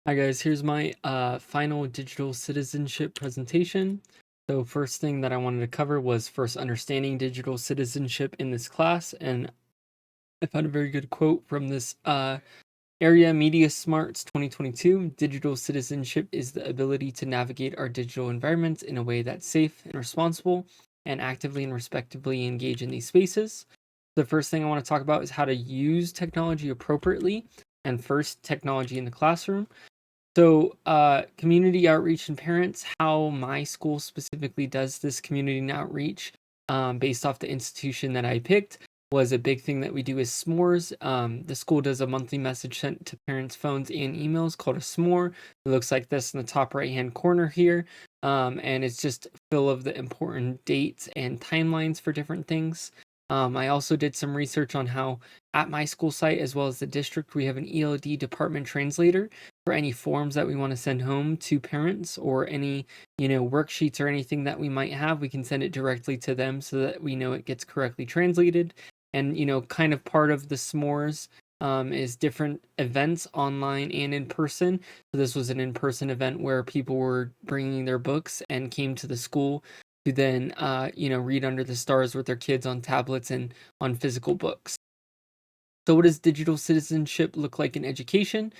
Hi guys, here's my final digital citizenship presentation. So first thing that I wanted to cover was first understanding digital citizenship in this class, and I found a very good quote from this Area Media Smarts 2022. Digital citizenship is the ability to navigate our digital environments in a way that's safe and responsible, and actively and respectfully engage in these spaces. The first thing I want to talk about is how to use technology appropriately, and first, technology in the classroom. So, community outreach and parents, how my school specifically does this community outreach, based off the institution that I picked, was a big thing that we do is s'mores. The school does a monthly message sent to parents' phones and emails called a s'more. It looks like this in the top right-hand corner here, and it's just full of the important dates and timelines for different things. I also did some research on how at my school site, as well as the district, we have an ELD department translator for any forms that we want to send home to parents, or any worksheets or anything that we might have. We can send it directly to them so that we know it gets correctly translated. And kind of part of the s'mores is different events online and in person. So this was an in-person event where people were bringing their books and came to the school to then read under the stars with their kids on tablets and on physical books. So what does digital citizenship look like in education?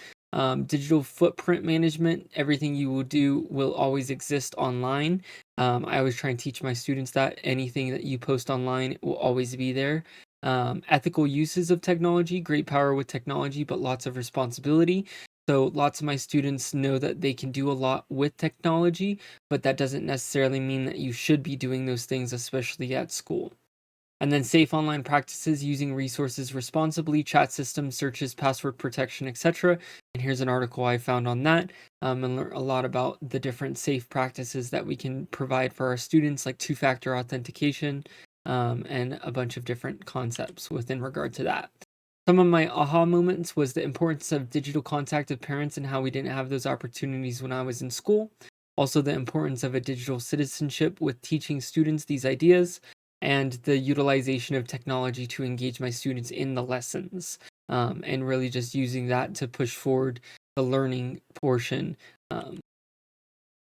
Digital footprint management, everything you will do will always exist online. I always try and teach my students that anything that you post online will always be there. Ethical uses of technology, great power with technology, but lots of responsibility. So lots of my students know that they can do a lot with technology, but that doesn't necessarily mean that you should be doing those things, especially at school. And then safe online practices, using resources responsibly, chat systems, searches, password protection, etc. And here's an article I found on that, and learn a lot about the different safe practices that we can provide for our students, like two-factor authentication, and a bunch of different concepts within regard to that. Some of my aha moments was the importance of digital contact with parents and how we didn't have those opportunities when I was in school. Also, the importance of a digital citizenship with teaching students these ideas, and the utilization of technology to engage my students in the lessons, and really just using that to push forward the learning portion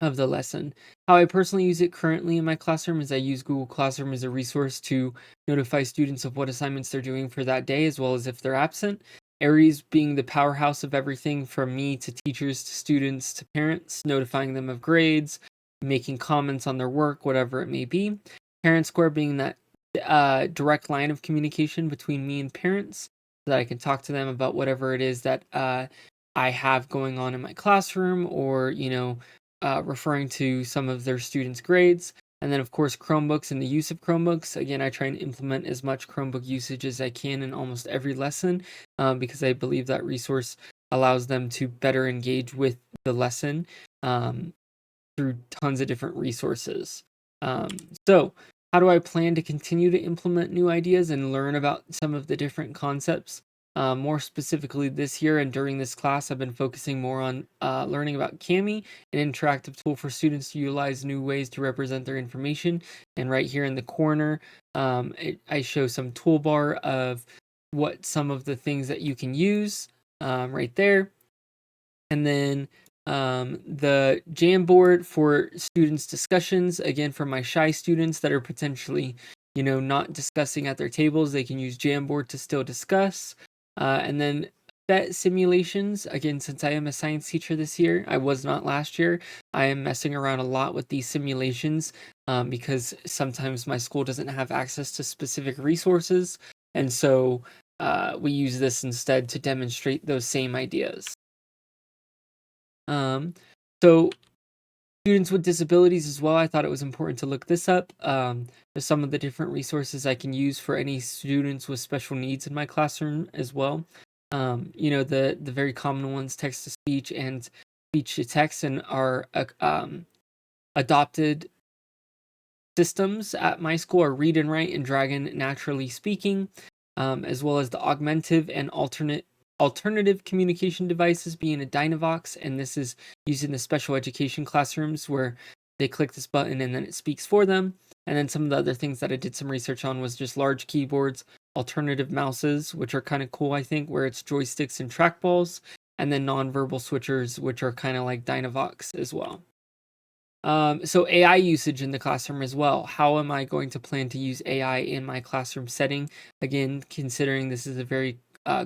of the lesson. How I personally use it currently in my classroom is I use Google Classroom as a resource to notify students of what assignments they're doing for that day, as well as if they're absent. Aries being the powerhouse of everything from me to teachers to students to parents, notifying them of grades, making comments on their work, whatever it may be. Parent Square being that direct line of communication between me and parents, so that I can talk to them about whatever it is that I have going on in my classroom, or referring to some of their students' grades. And then, of course, Chromebooks and the use of Chromebooks. Again, I try and implement as much Chromebook usage as I can in almost every lesson, because I believe that resource allows them to better engage with the lesson, through tons of different resources. So, how do I plan to continue to implement new ideas and learn about some of the different concepts? More specifically, this year and during this class, I've been focusing more on learning about Kami, an interactive tool for students to utilize new ways to represent their information. And right here in the corner, I show some toolbar of what some of the things that you can use, right there. And then the Jamboard for students' discussions, again, for my shy students that are potentially, not discussing at their tables, they can use Jamboard to still discuss. And then set simulations, again, since I am a science teacher this year, I was not last year, I am messing around a lot with these simulations, because sometimes my school doesn't have access to specific resources. And so we use this instead to demonstrate those same ideas. So students with disabilities as well, I thought it was important to look this up. There's some of the different resources I can use for any students with special needs in my classroom as well. The very common ones, text to speech and speech to text, and our adopted systems at my school are Read and Write and Dragon Naturally Speaking, as well as the augmentative and alternative communication devices being a Dynavox, and this is used in the special education classrooms where they click this button and then it speaks for them. And then some of the other things that I did some research on was just large keyboards, alternative mouses, which are kind of cool, I think, where it's joysticks and trackballs, and then nonverbal switchers, which are kind of like Dynavox as well. So AI usage in the classroom as well. How am I going to plan to use AI in my classroom setting? Again, considering this is a very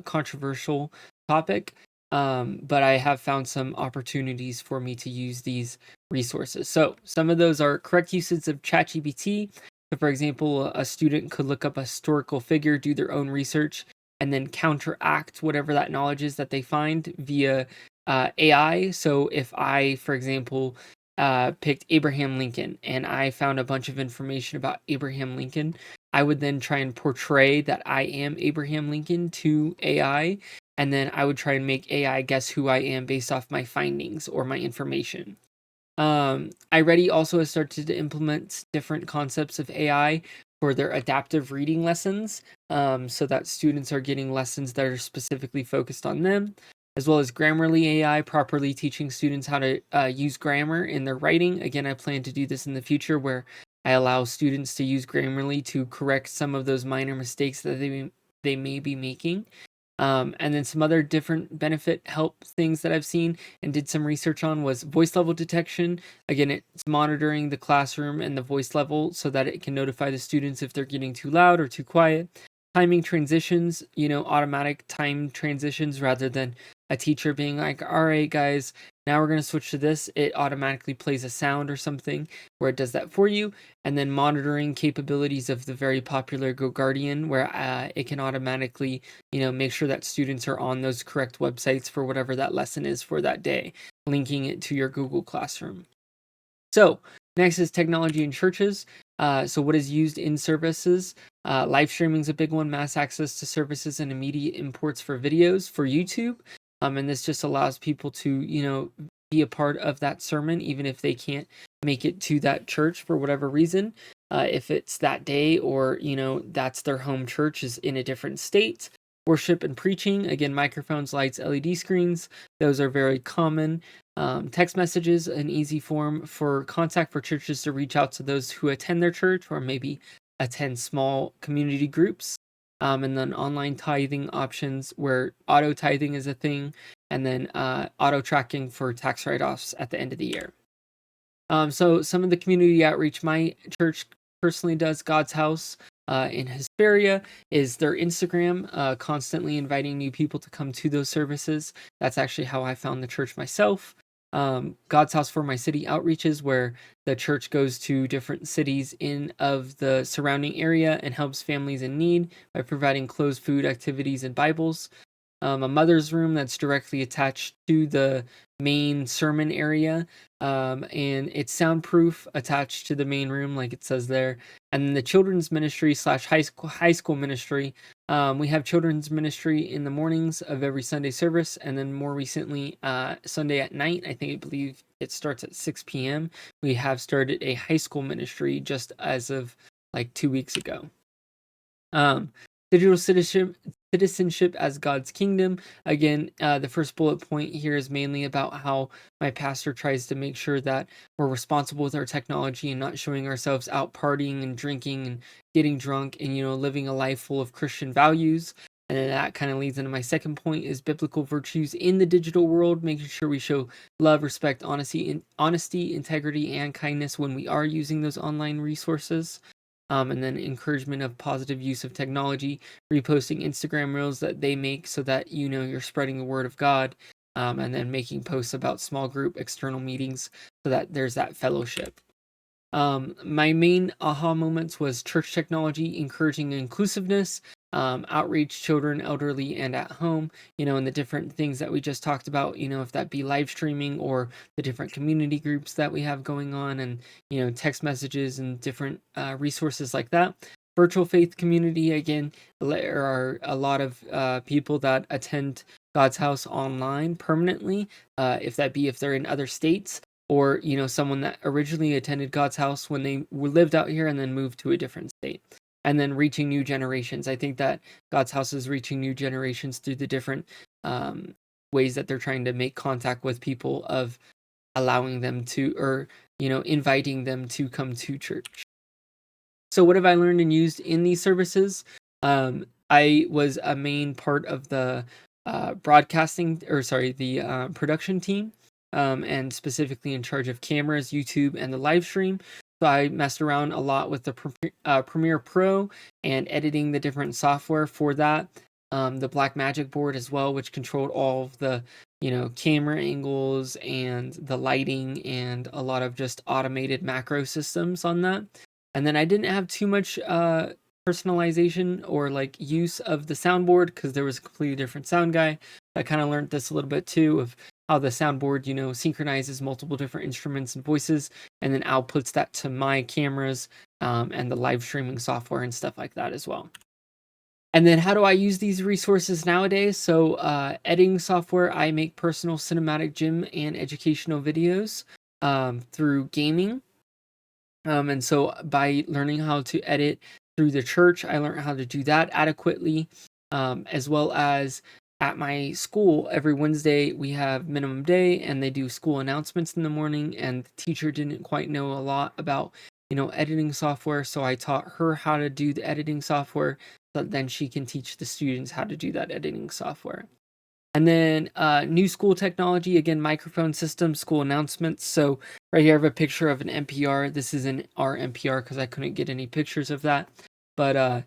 controversial topic, but I have found some opportunities for me to use these resources. So some of those are correct usage of ChatGPT. So for example, a student could look up a historical figure, do their own research, and then counteract whatever that knowledge is that they find via AI. So if I, for example, picked Abraham Lincoln and I found a bunch of information about Abraham Lincoln, I would then try and portray that I am Abraham Lincoln to AI, and then I would try and make AI guess who I am based off my findings or my information. iReady also has started to implement different concepts of AI for their adaptive reading lessons, so that students are getting lessons that are specifically focused on them, as well as Grammarly AI, properly teaching students how to use grammar in their writing. Again, I plan to do this in the future where I allow students to use Grammarly to correct some of those minor mistakes that they may be making. And then some other different benefit help things that I've seen and did some research on was voice level detection. Again, it's monitoring the classroom and the voice level so that it can notify the students if they're getting too loud or too quiet. Timing transitions, automatic time transitions rather than a teacher being like, all right, guys, now we're going to switch to this. It automatically plays a sound or something where it does that for you. And then monitoring capabilities of the very popular GoGuardian, where it can automatically, make sure that students are on those correct websites for whatever that lesson is for that day, linking it to your Google Classroom. So next is technology in churches. So what is used in services? Live streaming is a big one, mass access to services and immediate imports for videos for YouTube. And this just allows people to, be a part of that sermon, even if they can't make it to that church for whatever reason. If it's that day or, that's their home church is in a different state. Worship and preaching, again, microphones, lights, LED screens, those are very common. Text messages, an easy form for contact for churches to reach out to those who attend their church or maybe attend small community groups. And then online tithing options where auto tithing is a thing, and then auto tracking for tax write-offs at the end of the year. So some of the community outreach my church personally does, God's House in Hesperia, is their Instagram, constantly inviting new people to come to those services. That's actually how I found the church myself. God's House for My City outreaches, where the church goes to different cities of the surrounding area and helps families in need by providing closed food activities and Bibles. A mother's room that's directly attached to the main sermon area, and it's soundproof, attached to the main room, like it says there. And then the children's ministry / high school ministry. We have children's ministry in the mornings of every Sunday service, and then more recently, Sunday at night. I believe it starts at 6 p.m. We have started a high school ministry just as of like 2 weeks ago. Digital citizenship as God's kingdom. Again, the first bullet point here is mainly about how my pastor tries to make sure that we're responsible with our technology and not showing ourselves out partying and drinking and getting drunk and, living a life full of Christian values. And then that kind of leads into my second point is biblical virtues in the digital world, making sure we show love, respect, honesty, integrity, and kindness when we are using those online resources. And then encouragement of positive use of technology, reposting Instagram reels that they make so that you're spreading the word of God, and then making posts about small group external meetings so that there's that fellowship. My main aha moments was church technology encouraging inclusiveness, outreach, children, elderly, and at home, and the different things that we just talked about, if that be live streaming or the different community groups that we have going on and, text messages and different resources like that. Virtual faith community, again, there are a lot of people that attend God's House online permanently, if they're in other states, or someone that originally attended God's House when they lived out here and then moved to a different state. And then reaching new generations. I think that God's House is reaching new generations through the different ways that they're trying to make contact with people, of allowing them to, or inviting them to come to church. So what have I learned and used in these services? I was a main part of the production team, and specifically in charge of cameras, YouTube, and the live stream. So I messed around a lot with the Premiere Pro and editing the different software for that. The Blackmagic board as well, which controlled all of the camera angles and the lighting and a lot of just automated macro systems on that. And then I didn't have too much personalization or like use of the soundboard because there was a completely different sound guy. I kind of learned this a little bit too of how the soundboard, synchronizes multiple different instruments and voices and then outputs that to my cameras and the live streaming software and stuff like that as well. And then how do I use these resources nowadays? So editing software, I make personal cinematic gym and educational videos through gaming. And so by learning how to edit through the church, I learned how to do that adequately, as well as at my school. Every Wednesday we have minimum day and they do school announcements in the morning, and the teacher didn't quite know a lot about editing software, so I taught her how to do the editing software so that then she can teach the students how to do that editing software. And then new school technology, again, microphone system, school announcements. So right here I have a picture of an NPR. This is an our NPR because I couldn't get any pictures of that. But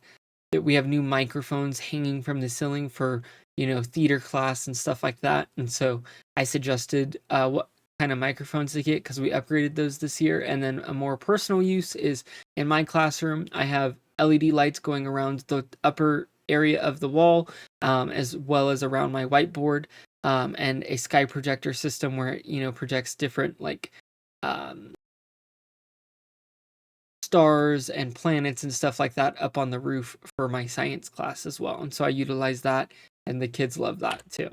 we have new microphones hanging from the ceiling for, theater class and stuff like that. And so I suggested what kind of microphones to get because we upgraded those this year. And then a more personal use is in my classroom, I have LED lights going around the upper area of the wall, as well as around my whiteboard, and a sky projector system where it projects different like stars and planets and stuff like that up on the roof for my science class as well. And so I utilize that, and the kids love that too.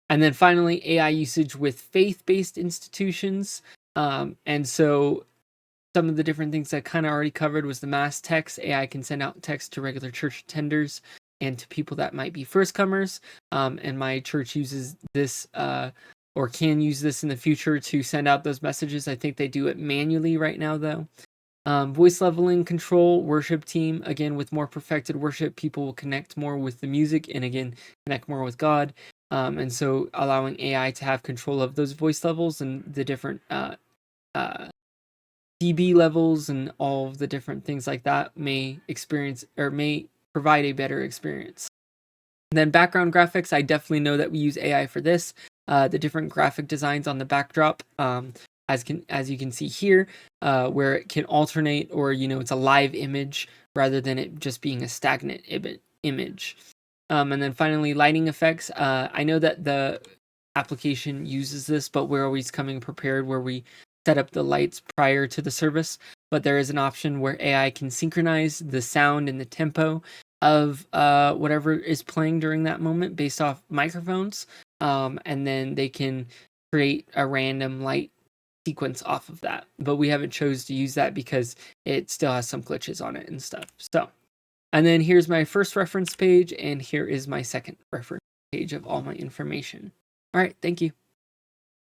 And then finally, AI usage with faith-based institutions. And so some of the different things I kind of already covered was the mass text. AI can send out text to regular church attenders and to people that might be first comers. And my church uses this or can use this in the future to send out those messages. I think they do it manually right now, though. Voice leveling control, worship team. Again, with more perfected worship, people will connect more with the music and again, connect more with God. And so allowing AI to have control of those voice levels and the different dB levels and all of the different things like that may provide a better experience. And then background graphics, I definitely know that we use AI for this. The different graphic designs on the backdrop, as you can see here, where it can alternate or it's a live image rather than it just being a stagnant image. And then finally, lighting effects. I know that the application uses this, but we're always coming prepared where we set up the lights prior to the service. But there is an option where AI can synchronize the sound and the tempo of whatever is playing during that moment based off microphones. And then they can create a random light sequence off of that. But we haven't chose to use that because it still has some glitches on it and stuff. So, and then here's my first reference page, and here is my second reference page of all my information. All right, thank you.